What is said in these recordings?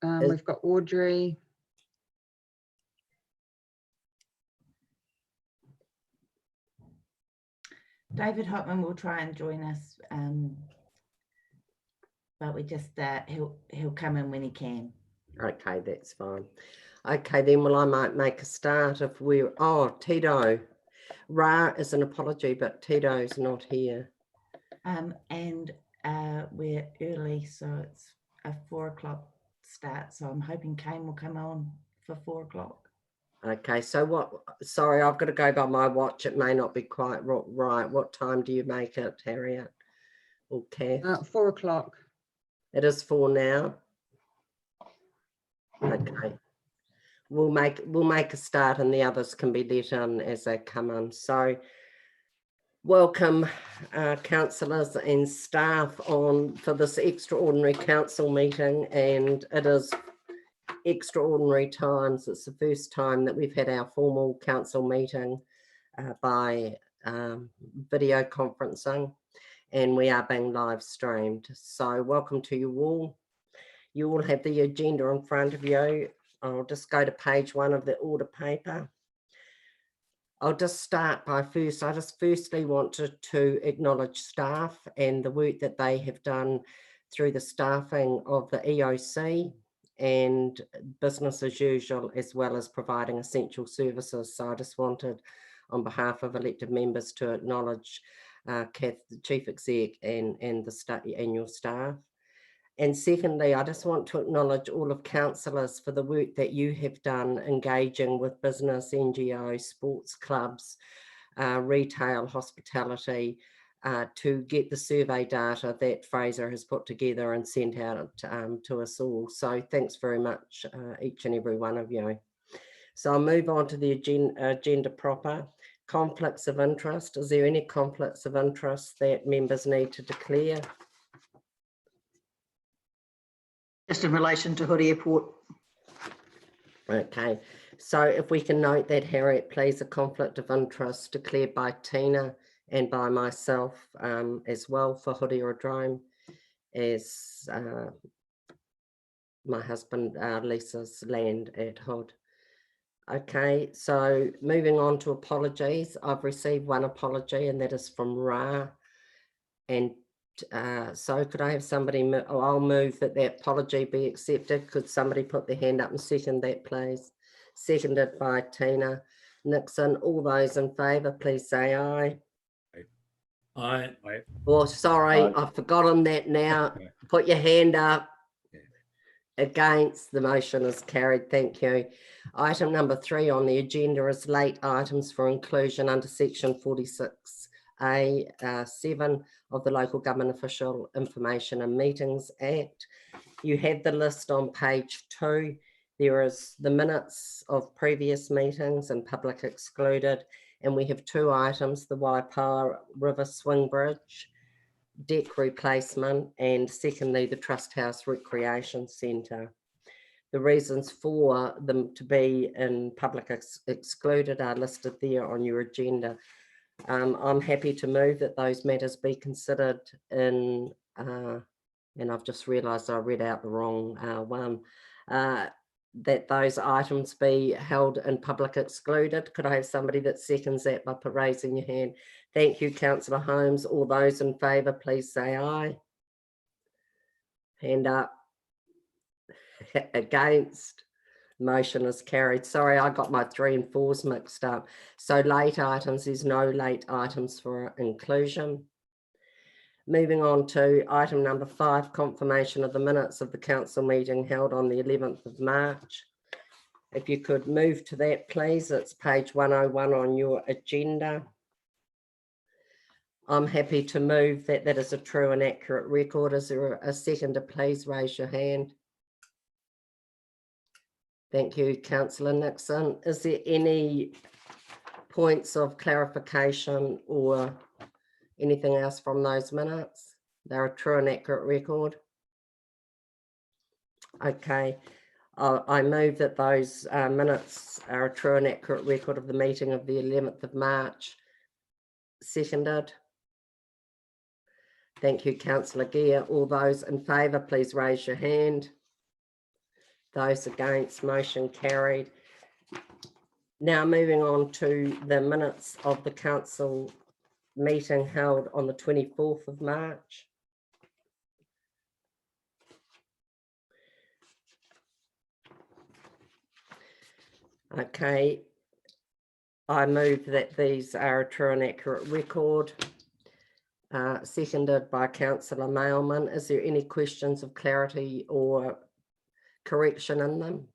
We've got Audrey. David Hopman will try and join us, but we just he'll come in when he can. Okay, that's fine. Okay, then well, I might make a start if we're Tito. Ra is an apology, but Tito's not here. And we're early, so it's a 4 o'clock start. So I'm hoping Kane will come on for 4 o'clock. Okay, so sorry, I've got to go by my watch. It may not be quite right. What time do you make it, Harriet? Or Kath? 4 o'clock. It is 4 now. Okay. We'll make a start and the others can be let in as they come in. So welcome councillors and staff on for this extraordinary council meeting, and it is extraordinary times. It's the first time that we've had our formal council meeting by video conferencing, and we are being live streamed. So welcome to you all. You all have the agenda in front of you. I'll just go to page 1 of the order paper. I'll just start by I just firstly wanted to acknowledge staff and the work that they have done through the staffing of the EOC and business as usual, as well as providing essential services. So I just wanted, on behalf of elected members, to acknowledge Kath, the Chief Exec, and your staff. And secondly, I just want to acknowledge all of councillors for the work that you have done engaging with business, NGOs, sports clubs, retail, hospitality, to get the survey data that Fraser has put together and sent out to us all. So thanks very much, each and every one of you. So I'll move on to the agenda proper. Conflicts of interest. Is there any conflicts of interest that members need to declare? Just in relation to Hood Airport. Okay, so if we can note that, Harriet, please, a conflict of interest declared by Tina and by myself as well for Hood Aerodrome, as my husband leases land at Hood. Okay, so moving on to apologies. I've received one apology, and that is from Ra. And so could I have somebody, I'll move that the apology be accepted. Could somebody put their hand up and second that, please? Seconded by Tina Nixon. All those in favour, please say aye. Aye. Oh, sorry, Aye. I've forgotten that now. Put your hand up. Against. The motion is carried. Thank you. Item number 3 on the agenda is late items for inclusion under section 46A 7 of the Local Government Official Information and Meetings Act. You have the list on page 2. There is the minutes of previous meetings and public excluded, and we have 2 items: the Waipoua River Swing Bridge deck replacement, and secondly the Trust House Recreation Centre. The reasons for them to be in public excluded are listed there on your agenda. I'm happy to move that those matters be considered in, and I've just realised I read out the wrong one, that those items be held in public excluded. Could I have somebody that seconds that by raising your hand? Thank you, Councillor Holmes. All those in favour, please say aye. Hand up. Against. Motion is carried. Sorry, I got my 3 and 4s mixed up. So late items, there's no late items for inclusion. Moving on to item number 5, confirmation of the minutes of the council meeting held on the 11th of March. If you could move to that, please. It's page 101 on your agenda. I'm happy to move that that is a true and accurate record. Is there a seconder? Please raise your hand. Thank you, Councillor Nixon. Is there any points of clarification or anything else from those minutes? They're a true and accurate record. Okay, I move that those minutes are a true and accurate record of the meeting of the 11th of March. Seconded. Thank you, Councillor Gear. All those in favour, please raise your hand. Those against, motion carried. Now moving on to the minutes of the council meeting held on the 24th of March. Okay, I move that these are a true and accurate record. Seconded by Councillor Mailman. Is there any questions of clarity or correction in them?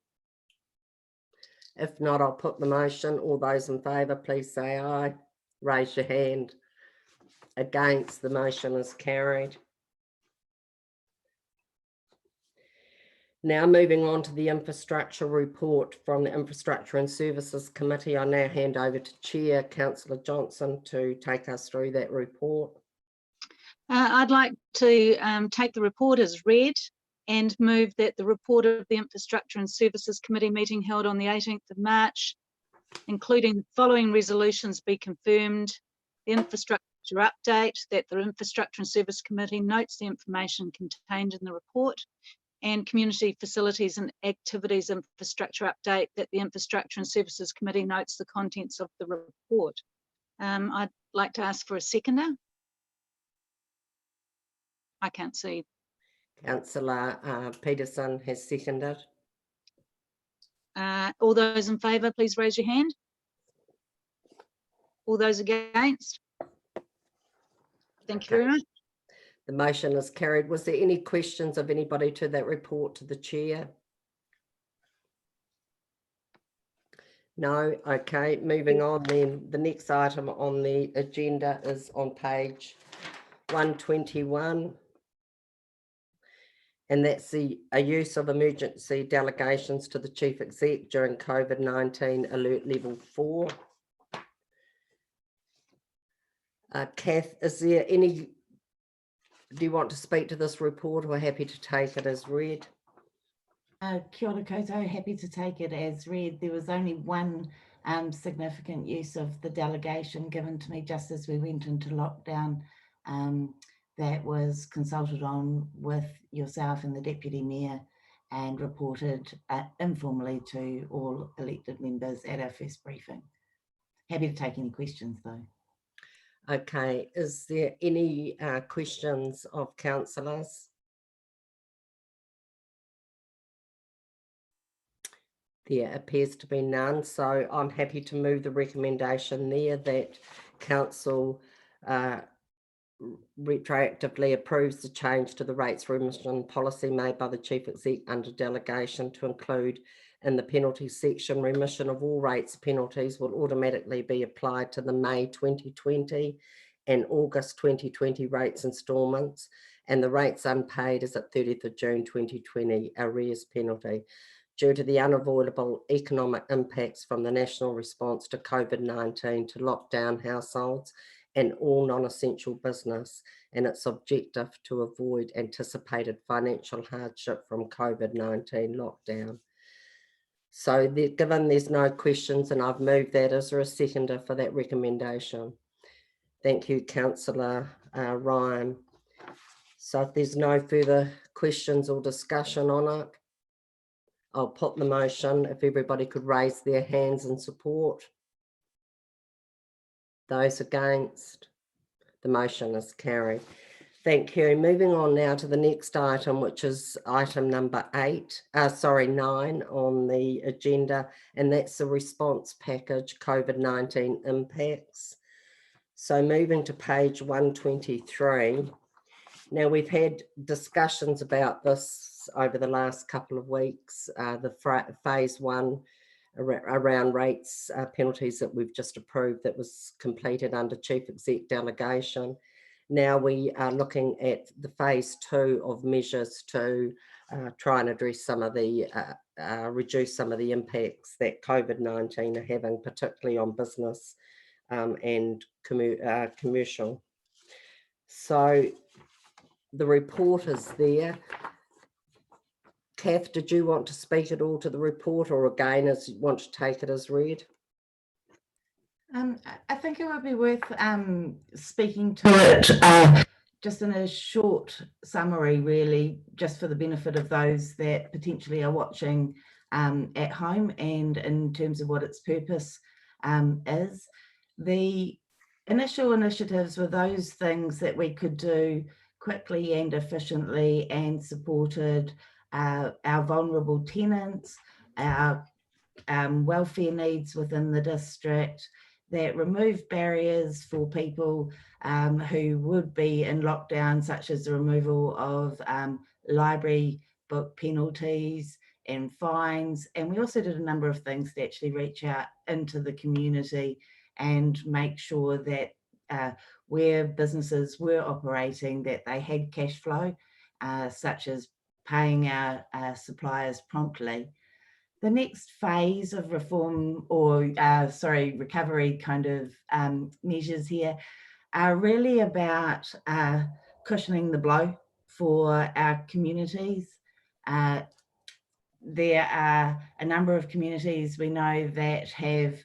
If not, I'll put the motion. All those in favour, please say aye. Raise your hand. Against, the motion is carried. Now moving on to the infrastructure report from the Infrastructure and Services Committee. I now hand over to Chair, Councillor Johnson, to take us through that report. I'd like to take the report as read and move that the report of the Infrastructure and Services Committee meeting held on the 18th of March, including the following resolutions, be confirmed. The infrastructure update, that the Infrastructure and Service Committee notes the information contained in the report, and Community Facilities and Activities Infrastructure update, that the Infrastructure and Services Committee notes the contents of the report. I'd like to ask for a seconder. I can't see. Councillor Peterson has seconded. All those in favour, please raise your hand. All those against? Thank you very much. The motion is carried. Was there any questions of anybody to that report to the chair? No. Okay, moving on then. The next item on the agenda is on page 121. And that's a use of emergency delegations to the Chief Exec during COVID-19 alert level 4. Kath, is there any, do you want to speak to this report or happy to take it as read? Kia ora koutou, happy to take it as read. There was only one significant use of the delegation given to me just as we went into lockdown, that was consulted on with yourself and the Deputy Mayor and reported informally to all elected members at our first briefing. Happy to take any questions though. Okay, is there any questions of councillors? There appears to be none, so I'm happy to move the recommendation there that council retroactively approves the change to the rates remission policy made by the Chief Exec under delegation to include in the penalty section remission of all rates penalties will automatically be applied to the May 2020 and August 2020 rates instalments, and the rates unpaid is at 30th of June 2020 arrears penalty due to the unavoidable economic impacts from the national response to COVID-19 to lock down households and all non-essential business, and its objective to avoid anticipated financial hardship from COVID-19 lockdown. So given there's no questions and I've moved that, is there a seconder for that recommendation? Thank you, Councillor Ryan. So if there's no further questions or discussion on it, I'll put the motion. If everybody could raise their hands in support. Those against, the motion is carried. Thank you. Moving on now to the next item, which is item number 9 on the agenda, and that's the response package COVID-19 impacts. So moving to page 123. Now we've had discussions about this over the last couple of weeks, the phase 1 around rates penalties that we've just approved that was completed under Chief Exec delegation. Now we are looking at the phase 2 of measures to try and address some of the, reduce some of the impacts that COVID-19 are having, particularly on business and commercial. So the report is there. Kath, did you want to speak at all to the report, or again, as you want to take it as read? I think it would be worth speaking to it just in a short summary, really, just for the benefit of those that potentially are watching at home, and in terms of what its purpose is. The initial initiatives were those things that we could do quickly and efficiently and supported our vulnerable tenants, our welfare needs within the district, that remove barriers for people who would be in lockdown, such as the removal of library book penalties and fines. And we also did a number of things to actually reach out into the community and make sure that where businesses were operating, that they had cash flow, such as paying our suppliers promptly. The next phase of reform, or recovery kind of measures here, are really about cushioning the blow for our communities. There are a number of communities we know that have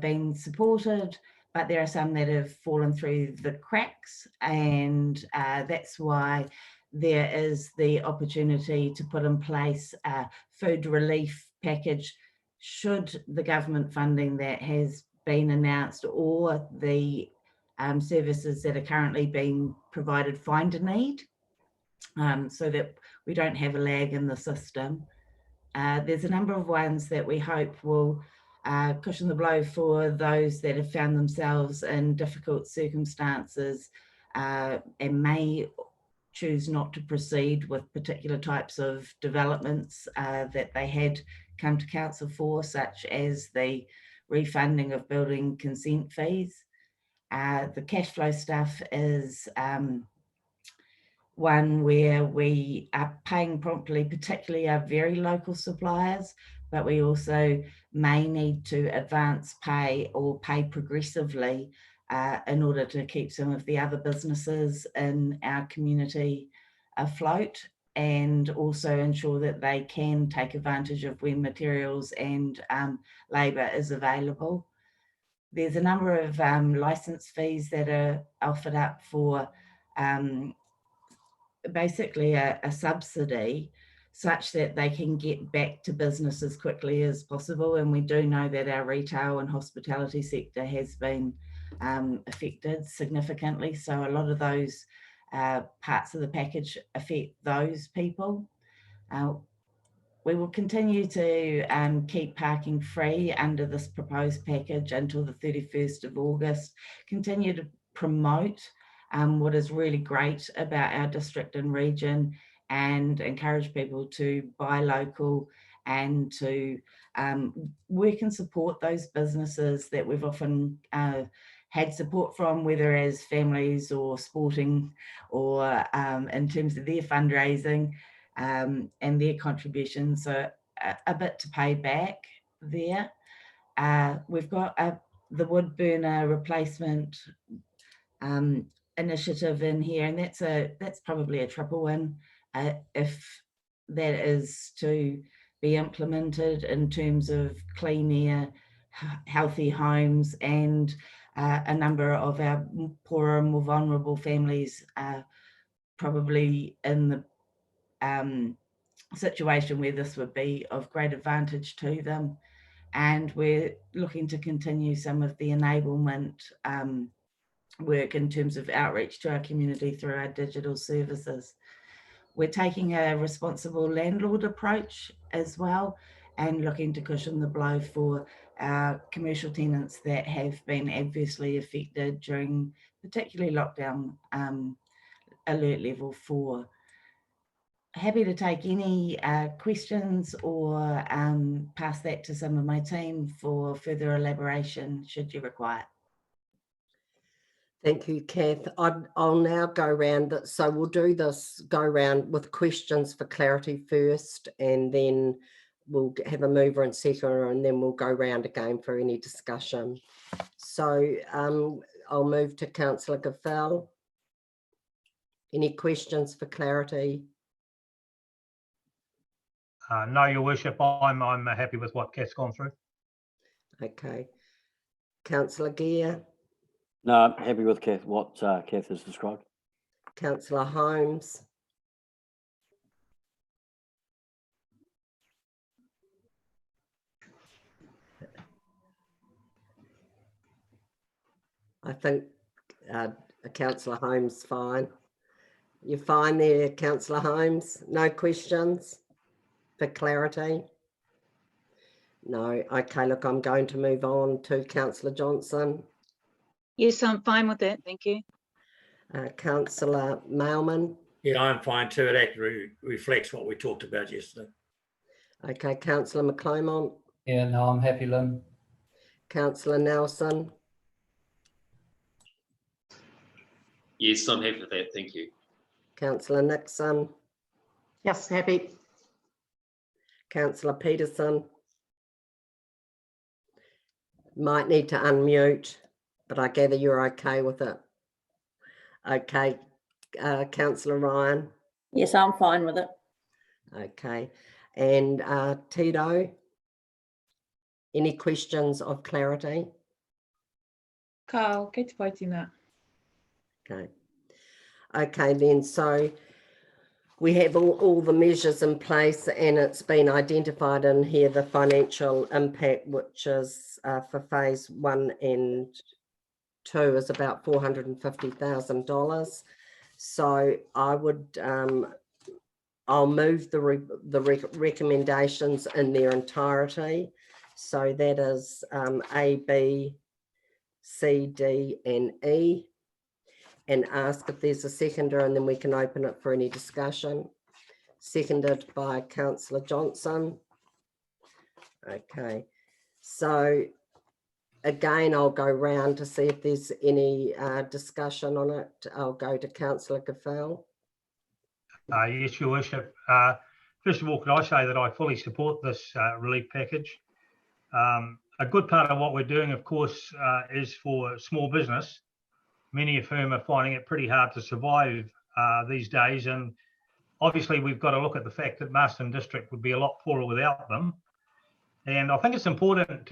been supported, but there are some that have fallen through the cracks, and that's why there is the opportunity to put in place a food relief package should the government funding that has been announced or the services that are currently being provided find a need, so that we don't have a lag in the system. There's a number of ones that we hope will cushion the blow for those that have found themselves in difficult circumstances and may choose not to proceed with particular types of developments that they had come to council for, such as the refunding of building consent fees. The cash flow stuff is one where we are paying promptly, particularly our very local suppliers, but we also may need to advance pay or pay progressively in order to keep some of the other businesses in our community afloat, and also ensure that they can take advantage of when materials and labour is available. There's a number of licence fees that are offered up for basically a subsidy, such that they can get back to business as quickly as possible. And we do know that our retail and hospitality sector has been affected significantly. So a lot of those parts of the package affect those people. We will continue to keep parking free under this proposed package until the 31st of August, continue to promote what is really great about our district and region, and encourage people to buy local and to work and support those businesses that we've often had support from, whether as families or sporting, or in terms of their fundraising and their contributions. So a bit to pay back there. We've got the wood burner replacement initiative in here, and that's probably a triple one if that is to be implemented in terms of clean air, healthy homes, and a number of our poorer, more vulnerable families probably in the situation where this would be of great advantage to them. And we're looking to continue some of the enablement work in terms of outreach to our community through our digital services. We're taking a responsible landlord approach as well, and looking to cushion the blow for our commercial tenants that have been adversely affected during particularly lockdown alert level 4. Happy to take any questions or pass that to some of my team for further elaboration should you require. Thank you, Kath. I'll now go round. So we'll do this go round with questions for clarity first, and then we'll have a mover and seconder, and then we'll go round again for any discussion. So I'll move to Councillor Gaffel. Any questions for clarity? No, Your Worship, I'm happy with what Kath's gone through. Okay. Councillor Gear. No, I'm happy with Kath, what Kath has described. Councillor Holmes. I think Councillor Holmes fine. You're fine there, Councillor Holmes? No questions for clarity? No. Okay, look, I'm going to move on to Councillor Johnson. Yes, I'm fine with that. Thank you. Councillor Mailman. Yeah, I'm fine too. It actually reflects what we talked about yesterday. Okay, Councillor McClomont. Yeah, no, I'm happy, Lynn. Councillor Nelson. Yes, I'm happy with that. Thank you. Councillor Nixon. Yes, happy. Councillor Peterson. Might need to unmute, but I gather you're okay with it. Okay, Councillor Ryan. Yes, I'm fine with it. Okay, and Tito, any questions of clarity? Carl, kei te whaitina. Okay. Okay, then, so we have all the measures in place, and it's been identified in here, the financial impact, which is for phase 1 and 2 is about $450,000. So I would, I'll move the recommendations in their entirety. So that is A, B, C, D, and E, and ask if there's a seconder, and then we can open it for any discussion. Seconded by Councillor Johnson. Okay, so again, I'll go round to see if there's any discussion on it. I'll go to Councillor Gaffel. Yes, Your Worship. First of all, could I say that I fully support this relief package. A good part of what we're doing, of course, is for small business, many of whom are finding it pretty hard to survive these days. And obviously, we've got to look at the fact that Masterton District would be a lot poorer without them. And I think it's important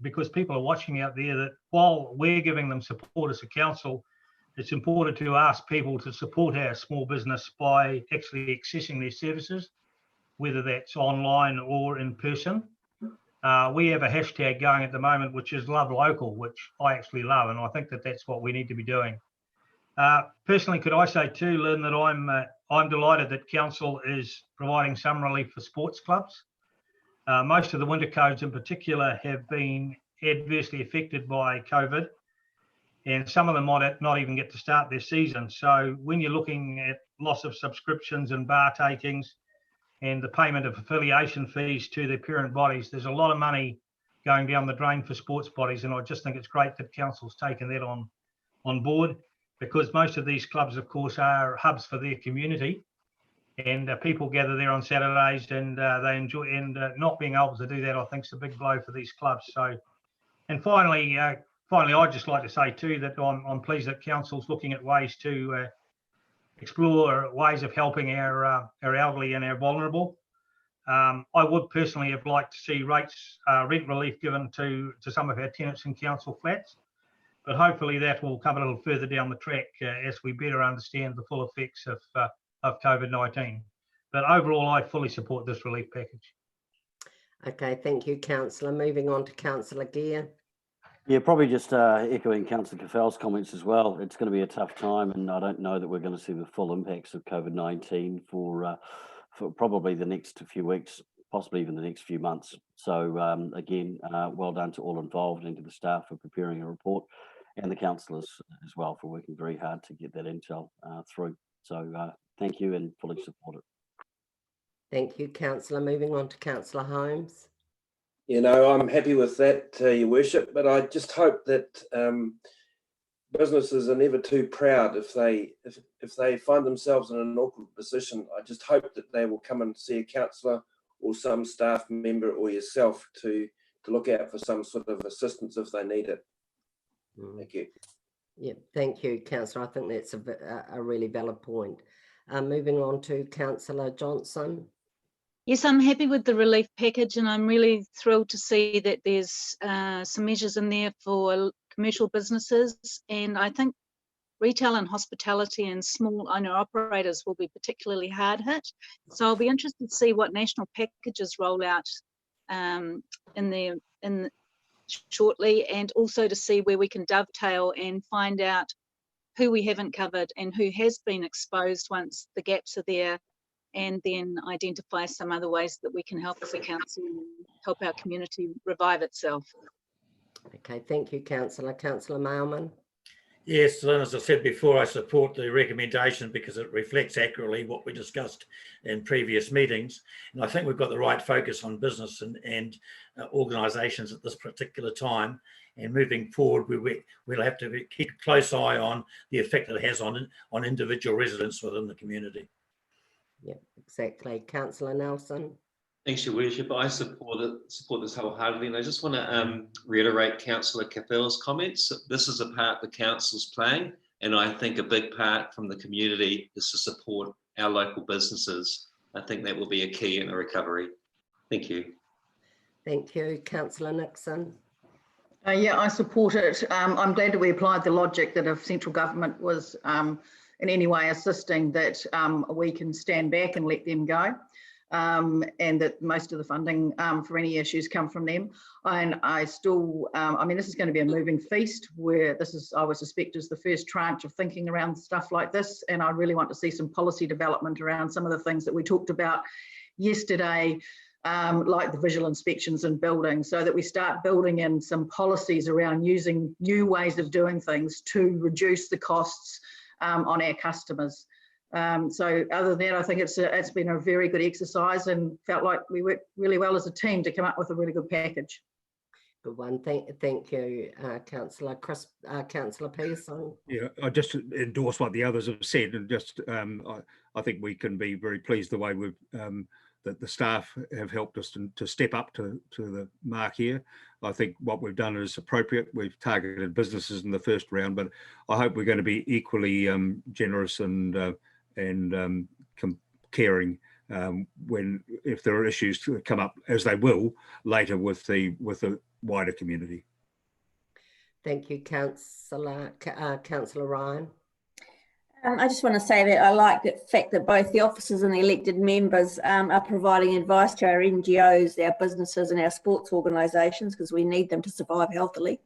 because people are watching out there, that while we're giving them support as a council, it's important to ask people to support our small business by actually accessing their services, whether that's online or in person. We have a hashtag going at the moment, which is Love Local, which I actually love, and I think that that's what we need to be doing. Personally, could I say too, Lynn, that I'm delighted that council is providing some relief for sports clubs. Most of the winter codes in particular have been adversely affected by COVID, and some of them might not even get to start their season. So when you're looking at loss of subscriptions and bar takings and the payment of affiliation fees to their parent bodies, there's a lot of money going down the drain for sports bodies, and I just think it's great that council's taken that on board, because most of these clubs, of course, are hubs for their community, and people gather there on Saturdays, and they enjoy, and not being able to do that, I think, is a big blow for these clubs. So, and finally, I'd just like to say too that I'm pleased that council's looking at ways to explore ways of helping our elderly and our vulnerable. I would personally have liked to see rent relief given to some of our tenants in council flats, but hopefully that will come a little further down the track as we better understand the full effects of COVID-19. But overall, I fully support this relief package. Okay, thank you, Councillor. Moving on to Councillor Gear. Yeah, probably just echoing Councillor Caffel's comments as well. It's going to be a tough time, and I don't know that we're going to see the full impacts of COVID-19 for probably the next few weeks, possibly even the next few months. So again, well done to all involved and to the staff for preparing a report, and the councillors as well for working very hard to get that intel through. So thank you, and fully support it. Thank you, Councillor. Moving on to Councillor Holmes. You know, I'm happy with that, Your Worship, but I just hope that businesses are never too proud if they find themselves in an awkward position. I just hope that they will come and see a councillor or some staff member or yourself to look out for some sort of assistance if they need it. Thank you. Yeah, thank you, Councillor. I think that's a really valid point. Moving on to Councillor Johnson. Yes, I'm happy with the relief package, and I'm really thrilled to see that there's some measures in there for commercial businesses. And I think retail and hospitality and small owner operators will be particularly hard hit. So I'll be interested to see what national packages roll out shortly, and also to see where we can dovetail and find out who we haven't covered and who has been exposed once the gaps are there, and then identify some other ways that we can help as a council and help our community revive itself. Okay, thank you, Councillor. Councillor Mailman. Yes, and as I said before, I support the recommendation because it reflects accurately what we discussed in previous meetings. And I think we've got the right focus on business and organisations at this particular time. And moving forward, we'll have to keep a close eye on the effect that it has on individual residents within the community. Yeah, exactly. Councillor Nelson. Thanks, Your Worship. I support this wholeheartedly, and I just want to reiterate Councillor Cathell's comments. This is a part the council's playing, and I think a big part from the community is to support our local businesses. I think that will be a key in the recovery. Thank you. Thank you, Councillor Nixon. Yeah, I support it. I'm glad that we applied the logic that if central government was in any way assisting, that we can stand back and let them go. And that most of the funding for any issues come from them. And I still, I mean, this is going to be a moving feast where this is, I would suspect, is the first tranche of thinking around stuff like this. And I really want to see some policy development around some of the things that we talked about yesterday, like the visual inspections in buildings, so that we start building in some policies around using new ways of doing things to reduce the costs on our customers. So other than that, I think it's been a very good exercise and felt like we worked really well as a team to come up with a really good package. Good one. Thank you, Councillor Councillor Pearson. Yeah, I just endorse what the others have said, and just I think we can be very pleased the way we've that the staff have helped us to step up to the mark here. I think what we've done is appropriate. We've targeted businesses in the first round, but I hope we're going to be equally generous and caring if there are issues to come up, as they will later with the wider community. Thank you, Councillor Ryan. I just want to say that I like the fact that both the officers and the elected members are providing advice to our NGOs, our businesses and our sports organisations, because we need them to survive healthily.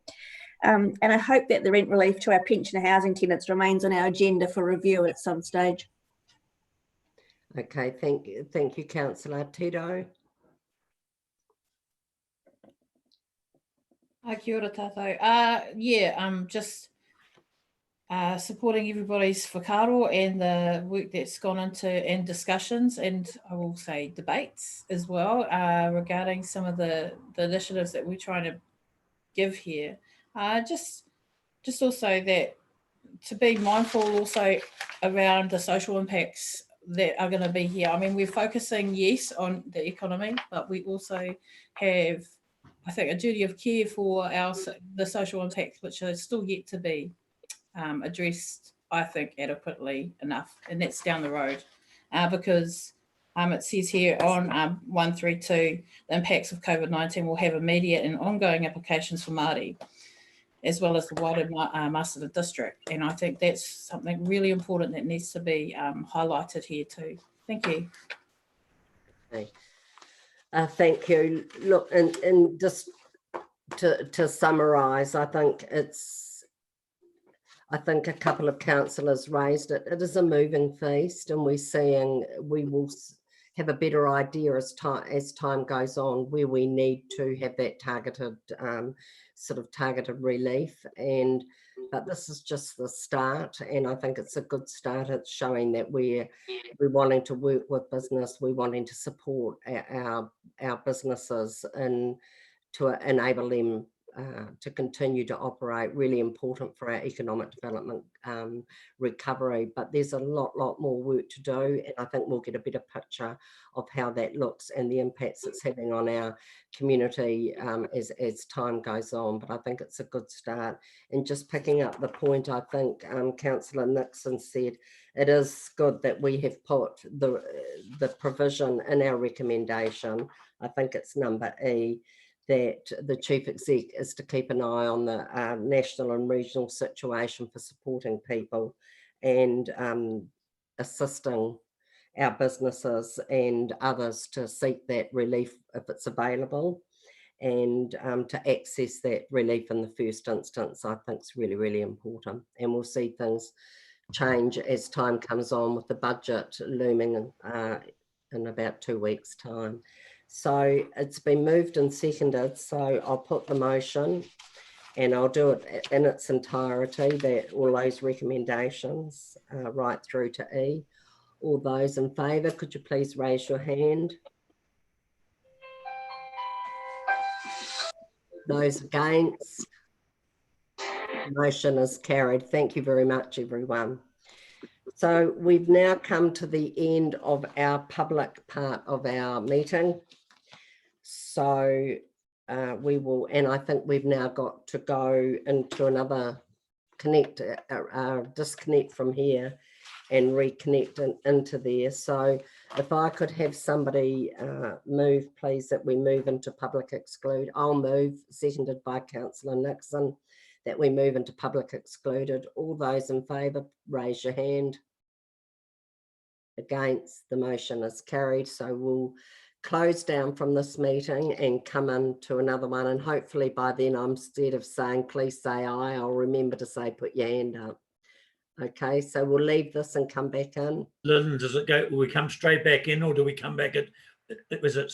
And I hope that the rent relief to our pension housing tenants remains on our agenda for review at some stage. Okay, thank you, Councillor Tito. Kia ora tātou. Yeah, just supporting everybody's whakaaro and the work that's gone into and discussions, and I will say debates as well regarding some of the initiatives that we're trying to give here. Just also that to be mindful also around the social impacts that are going to be here. I mean, we're focusing, yes, on the economy, but we also have, I think, a duty of care for the social impacts, which are still yet to be addressed, I think, adequately enough, and that's down the road, because it says here on 132, the impacts of COVID-19 will have immediate and ongoing implications for Māori, as well as the wider Masterton district. And I think that's something really important that needs to be highlighted here too. Thank you. Okay. Thank you. Look, and just to summarise, I think a couple of councillors raised it. It is a moving feast, and we will have a better idea as time goes on where we need to have that targeted targeted relief. But this is just the start, and I think it's a good start. It's showing that we're wanting to work with business, we're wanting to support our businesses and to enable them to continue to operate. Really important for our economic development recovery, but there's a lot more work to do, and I think we'll get a better picture of how that looks and the impacts it's having on our community as time goes on. But I think it's a good start. And just picking up the point, I think Councillor Nixon said, it is good that we have put the provision in our recommendation. I think it's number E, that the chief exec is to keep an eye on the national and regional situation for supporting people and assisting our businesses and others to seek that relief if it's available, and to access that relief in the first instance, I think is really, really important. And we'll see things change as time comes on with the budget looming in about 2 weeks' time. So it's been moved and seconded, so I'll put the motion and I'll do it in its entirety, that all those recommendations right through to E. All those in favour, could you please raise your hand? Those against? Motion is carried. Thank you very much, everyone. So we've now come to the end of our public part of our meeting. So we will, and I think we've now got to go into another disconnect from here and reconnect into there. So if I could have somebody move, please, that we move into public exclude. I'll move, seconded by Councillor Nixon, that we move into public excluded. All those in favour, raise your hand. Against? The motion is carried. So we'll close down from this meeting and come into another one. And hopefully by then, instead of saying, please say aye, I'll remember to say, put your hand up. Okay, so we'll leave this and come back in. Lynn, does it go, will we come straight back in, or do we come back at, was it